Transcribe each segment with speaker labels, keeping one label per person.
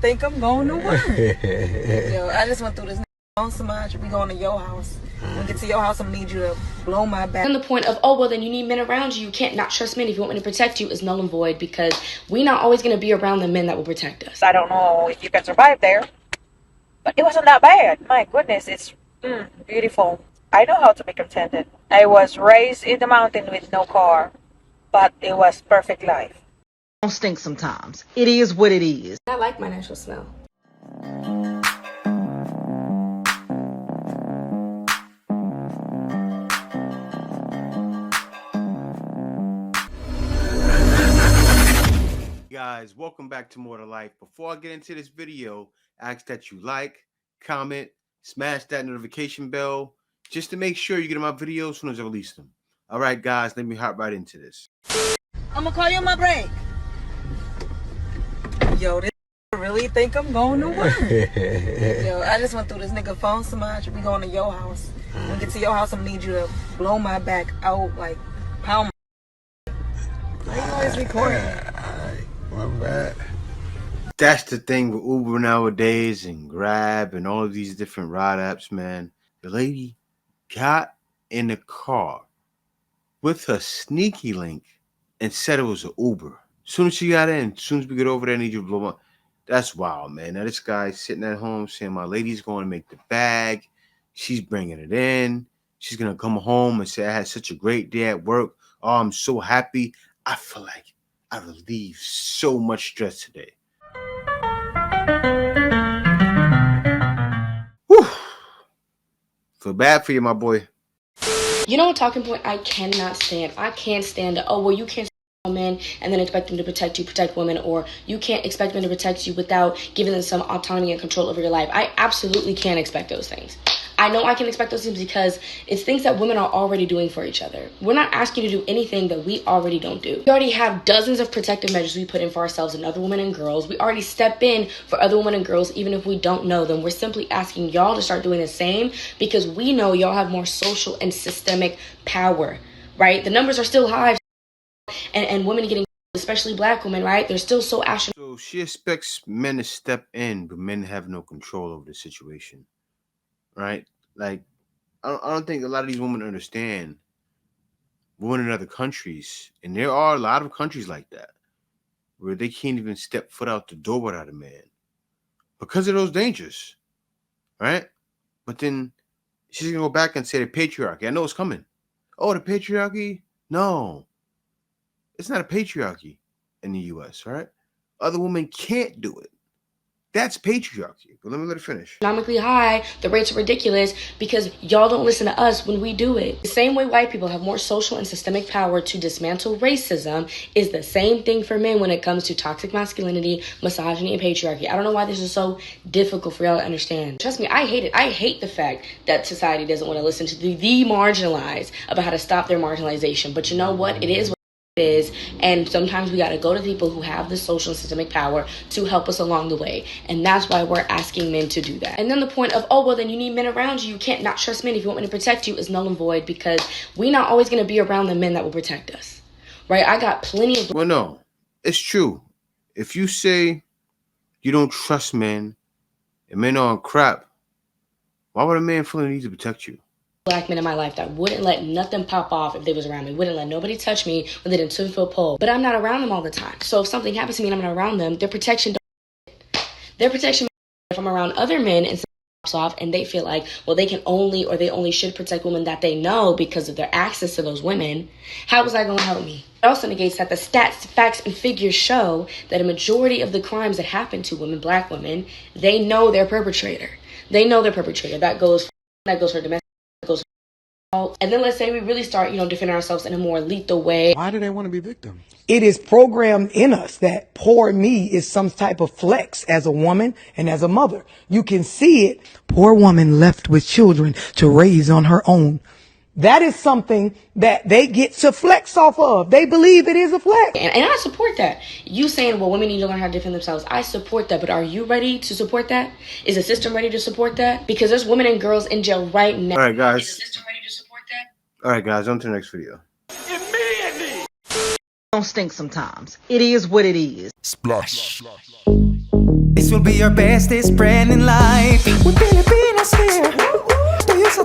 Speaker 1: think I'm going to work. Yo, I just went through this on so much. We going to your house. When we get to your house, I'm gonna need you to blow my back.
Speaker 2: And the point of, oh, well, then you need men around you. You can't not trust men if you want me to protect you is null and void, because we're not always going to be around the men that will protect us.
Speaker 1: I don't know if you can survive there, but it wasn't that bad. My goodness, it's beautiful. I know how to be contented. I was raised in the mountain with no car, but it was perfect life.
Speaker 3: Don't stink sometimes. It is what it is.
Speaker 2: I like my natural smell.
Speaker 4: Guys, welcome back to More to Life. Before I get into this video, I ask that you like, comment, smash that notification bell just to make sure you get my videos as soon as I release them. All right, guys, let me hop right into this.
Speaker 1: I'm gonna call you on my break. Yo, this really think I'm going to work. Yo, I just went through this nigga phone so much. We going to your house. When we get to your house, I'm gonna need you to blow my back out, like pound my. Why you always recording?
Speaker 4: My bad. That's the thing with Uber nowadays and Grab and all of these different ride apps, man. The lady got in the car with her sneaky link and said it was an Uber. As soon as she got in, as soon as we get over there, I need you to blow my. That's wild, man. Now this guy's sitting at home saying my lady's going to make the bag. She's bringing it in. She's going to come home and say, I had such a great day at work. Oh, I'm so happy. I feel like I relieved so much stress today. Whew. Feel bad for you, my boy.
Speaker 2: You know what talking point I cannot stand? I can't stand it. Oh, well, you can't stand men and then expect them to protect women, or you can't expect them to protect you without giving them some autonomy and control over your life. I absolutely can't expect those things. I know I can expect those things because it's things that women are already doing for each other. We're not asking you to do anything that we already don't do. We already have dozens of protective measures we put in for ourselves and other women and girls. We already step in for other women and girls even if we don't know them. We're simply asking y'all to start doing the same because we know y'all have more social and systemic power, right? The numbers are still high, and women getting, especially black women, right? They're still so astronomical.
Speaker 4: So she expects men to step in, but men have no control over the situation. Right? Like, I don't think a lot of these women understand women in other countries, and there are a lot of countries like that, where they can't even step foot out the door without a man because of those dangers, right? But then she's gonna go back and say the patriarchy. I know it's coming. Oh, the patriarchy? No, it's not a patriarchy in the U.S., right? Other women can't do it. That's patriarchy. But let me let it finish.
Speaker 2: Economically high, the rates are ridiculous because y'all don't listen to us when we do it. The same way white people have more social and systemic power to dismantle racism is the same thing for men when it comes to toxic masculinity, misogyny, and patriarchy. I don't know why this is so difficult for y'all to understand. Trust me, I hate it. I hate the fact that society doesn't want to listen to the marginalized about how to stop their marginalization. But you know what? It is what is, and sometimes we got to go to people who have the social and systemic power to help us along the way, and that's why we're asking men to do that. And then the point of, oh, well, then you need men around you. You can't not trust men if you want me to protect you is null and void, because we're not always going to be around the men that will protect us, right? I got plenty of.
Speaker 4: Well, no, it's true. If you say you don't trust men and men are on crap, why would a man feel the need to protect you?
Speaker 2: Black men in my life that wouldn't let nothing pop off if they was around me, wouldn't let nobody touch me when they didn't 2-foot pole. But I'm not around them all the time. So if something happens to me and I'm not around them, their protection, if I'm around other men and something pops off and they feel like, well, they can only, or they only should protect women that they know because of their access to those women, how is that going to help me? It also negates that the stats, facts, and figures show that a majority of the crimes that happen to women, black women, they know their perpetrator. They know their perpetrator. That goes for domestic. And then let's say we really start, defending ourselves in a more lethal way.
Speaker 5: Why do they want to be victims?
Speaker 6: It is programmed in us that poor me is some type of flex as a woman and as a mother. You can see it. Poor woman left with children to raise on her own. That is something that they get to flex off of. They believe it is a flex.
Speaker 2: And I support that. You saying, well, women need to learn how to defend themselves. I support that. But are you ready to support that? Is the system ready to support that? Because there's women and girls in jail right now.
Speaker 4: All right, guys.
Speaker 2: Is the system ready to support that?
Speaker 4: All right, guys, on to the next video.
Speaker 3: Don't stink sometimes. It is what it is.
Speaker 5: Splash. This will be your bestest friend in life. With Filipinas here, do you so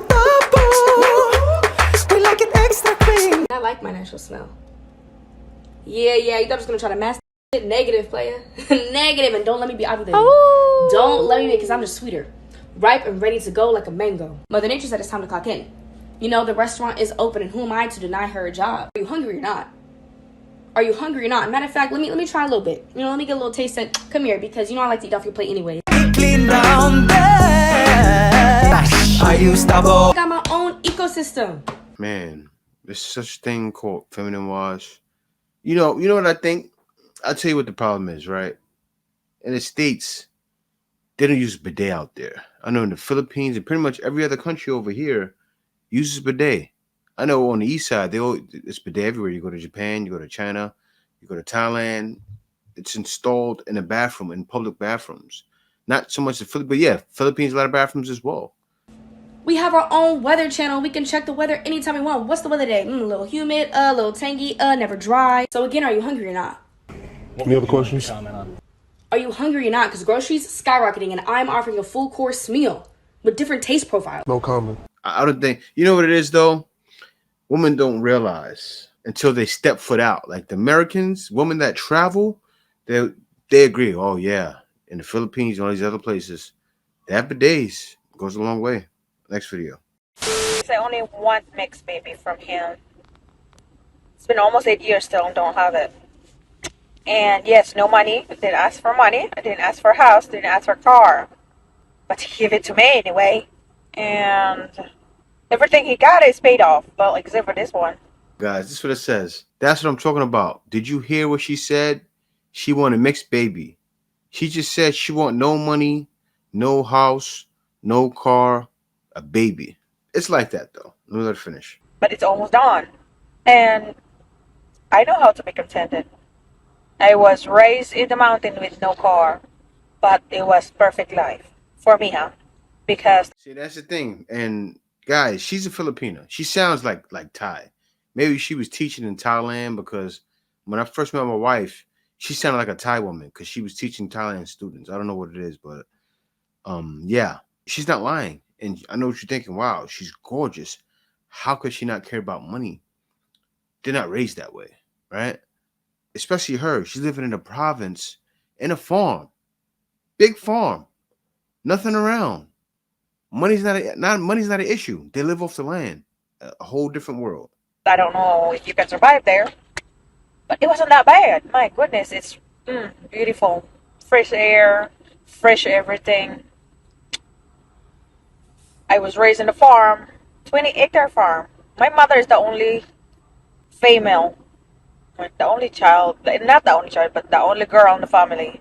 Speaker 5: we like it extra clean.
Speaker 2: I like my natural smell. Yeah, you thought I was gonna try to mask it? Negative, player. Negative, and don't let me be ovulating. Oh. Don't let me be, because I'm just sweeter. Ripe and ready to go like a mango. Mother Nature said it's time to clock in. You know, the restaurant is open, and who am I to deny her a job? Are you hungry or not? Are you hungry or not? Matter of fact, let me try a little bit. You know, let me get a little taste and come here, because you know I like to eat off your plate anyway.
Speaker 5: Clean down there. Are you stubborn?
Speaker 2: I got my own ecosystem.
Speaker 4: Man, there's such a thing called feminine wash. You know what I think? I'll tell you what the problem is, right? In the States, they don't use bidet out there. I know in the Philippines and pretty much every other country over here uses bidet. I know on the east side, it's bidet everywhere. You go to Japan, you go to China, you go to Thailand. It's installed in a bathroom, in public bathrooms. Not so much the Philippines, but yeah, Philippines, a lot of bathrooms as well.
Speaker 2: We have our own weather channel. We can check the weather anytime we want. What's the weather today? A little humid, a little tangy, never dry. So again, are you hungry or not?
Speaker 7: Any other questions?
Speaker 2: Are you hungry or not? Because groceries skyrocketing, and I'm offering a full course meal with different taste profiles.
Speaker 7: No comment.
Speaker 4: I don't think, you know what it is though? Women don't realize until they step foot out. Like the Americans, women that travel, they agree. Oh yeah, in the Philippines and all these other places, they have bidets. Goes a long way. Next video.
Speaker 8: I only want mixed baby from him. It's been almost 8 years still, don't have it. And yes, no money. I didn't ask for money. I didn't ask for a house. Didn't ask for a car. But he gave it to me anyway. And everything he got is paid off. Well, except for this one.
Speaker 4: Guys, this is what it says. That's what I'm talking about. Did you hear what she said? She want a mixed baby. She just said she want no money, no house, no car, a baby. It's like that though. Let me let her finish.
Speaker 8: But it's almost done. And I know how to be contented. I was raised in the mountain with no car. But it was perfect life. For me, huh? Because...
Speaker 4: See, that's the thing. And guys, she's a Filipina. She sounds like Thai. Maybe she was teaching in Thailand, because when I first met my wife, she sounded like a Thai woman because she was teaching Thailand students. I don't know what it is, but yeah, she's not lying. And I know what you're thinking. Wow, she's gorgeous. How could she not care about money? They're not raised that way, right? Especially her. She's living in a province, in a farm, big farm, nothing around. Money's not an issue. They live off the land, a whole different world.
Speaker 8: I don't know if you can survive there. But it wasn't that bad. My goodness, it's beautiful. Fresh air, fresh everything. I was raised in a farm, 20-acre farm. My mother is the only female, the only child, not the only child, but the only girl in the family.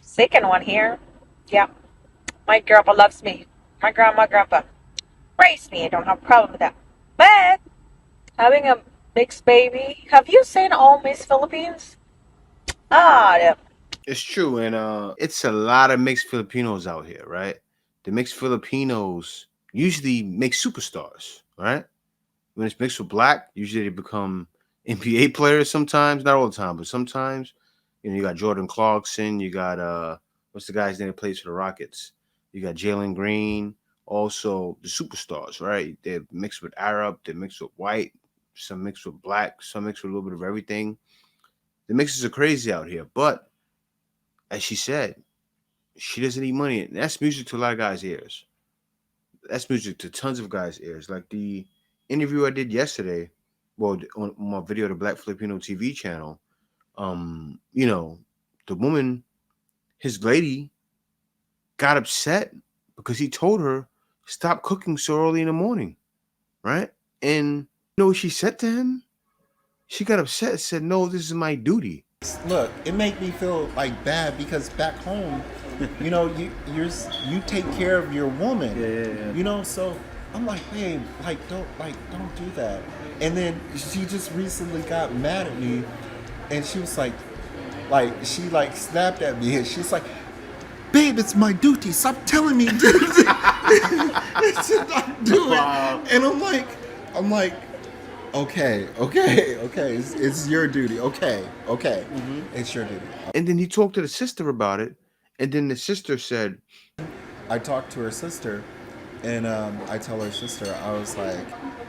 Speaker 8: Second one here. Yeah. My grandpa loves me. My grandpa raised me. I don't have a problem with that. But having a mixed baby. Have you seen all Miss Philippines? Yeah.
Speaker 4: It's true, and it's a lot of mixed Filipinos out here, right? The mixed Filipinos usually make superstars, right? When it's mixed with black, usually they become NBA players sometimes, not all the time, but sometimes. You know, you got Jordan Clarkson, you got what's the guy's name that plays for the Rockets? You got Jalen Green, also the superstars, right? They're mixed with Arab, they're mixed with white, some mixed with black, some mixed with a little bit of everything. The mixes are crazy out here, but as she said, she doesn't need money. And that's music to a lot of guys' ears. That's music to tons of guys' ears. Like the interview I did yesterday, well, on my video, the Black Filipino TV channel, you know, the woman, his lady, got upset because he told her, stop cooking so early in the morning, right? And you know what she said to him? She got upset and said, no, this is my duty.
Speaker 9: Look, it made me feel like bad because back home, you know, you take care of your woman. Yeah. You know, so I'm like, babe, don't do that. And then she just recently got mad at me, and she was like she snapped at me, and she's like, babe, it's my duty. Stop telling me to not do it. And I'm like. Okay. It's your duty. Okay. Mm-hmm. It's your duty.
Speaker 4: And then he talked to the sister about it, And then the sister said,
Speaker 9: I talked to her sister, and I tell her sister, I was like,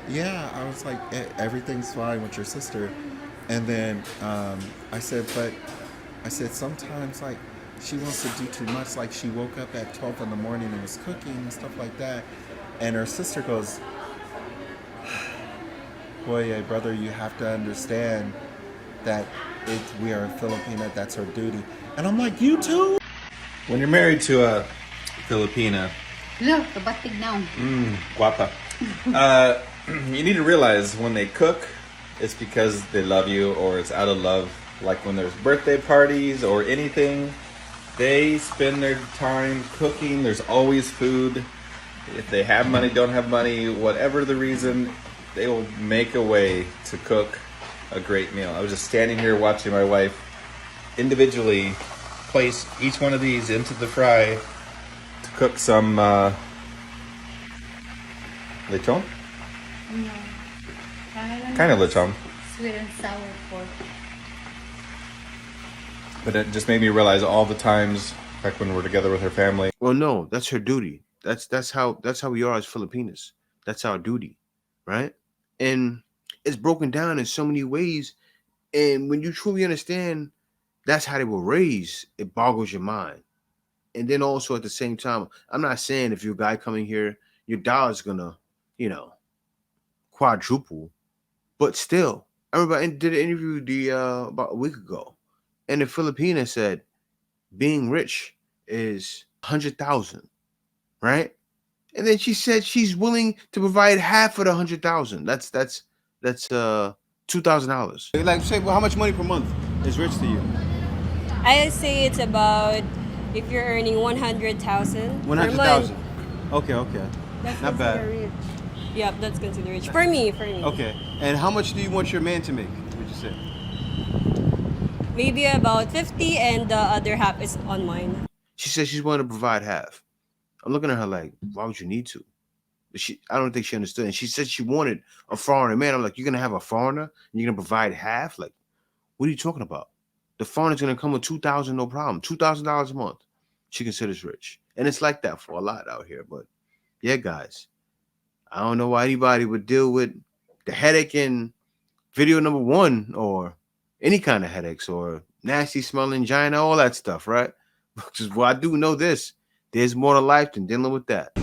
Speaker 9: yeah, I was like, everything's fine with your sister. And then I said, but I said, sometimes like she wants to do too much. Like she woke up at 12 in the morning and was cooking and stuff like that. And her sister goes, boy, hey, brother, you have to understand that we are in Filipina, that's our duty. And I'm like, you too?
Speaker 10: When you're married to a Filipina,
Speaker 11: Look, kabatig now.
Speaker 10: guapa, you need to realize when they cook, it's because they love you or it's out of love. Like when there's birthday parties or anything, they spend their time cooking. There's always food. If they have money, don't have money, whatever the reason, they will make a way to cook a great meal. I was just standing here watching my wife individually place each one of these into the fry to cook some lechon?
Speaker 11: No.
Speaker 10: Kind of lechon.
Speaker 11: Sweet and sour pork.
Speaker 10: But it just made me realize all the times back when we're together with her family.
Speaker 4: well, no, that's her duty. That's how we are as Filipinos. That's our duty, right? And it's broken down in so many ways. And when you truly understand that's how they were raised, it boggles your mind. And then also at the same time, I'm not saying if you're a guy coming here, your dollar's gonna, quadruple. But still, I remember I did an interview about a week ago, and the Filipina said being rich is 100,000, right? And then she said she's willing to provide half of the 100,000. That's $2,000.
Speaker 12: Like, say, well, how much money per month is rich to you?
Speaker 13: I say it's about if you're earning 100,000.
Speaker 12: 100,000. Okay.
Speaker 13: That's
Speaker 12: Not bad.
Speaker 13: rich. Yeah, that's considered rich for me.
Speaker 12: Okay. And how much do you want your man to make? Would you say?
Speaker 13: Maybe about 50, and the other half is on mine.
Speaker 4: She said she's willing to provide half. I'm looking at her like, why would you need to? I don't think she understood. And she said she wanted a foreigner man. I'm like, you're gonna have a foreigner and you're gonna provide half? Like, what are you talking about? The foreigner's gonna come with $2,000, no problem. $2,000 a month. She considers rich. And it's like that for a lot out here. But yeah, guys, I don't know why anybody would deal with the headache in video number 1 or any kind of headaches or nasty smelling vagina, all that stuff, right? Because, well, I do know this. There's more to life than dealing with that.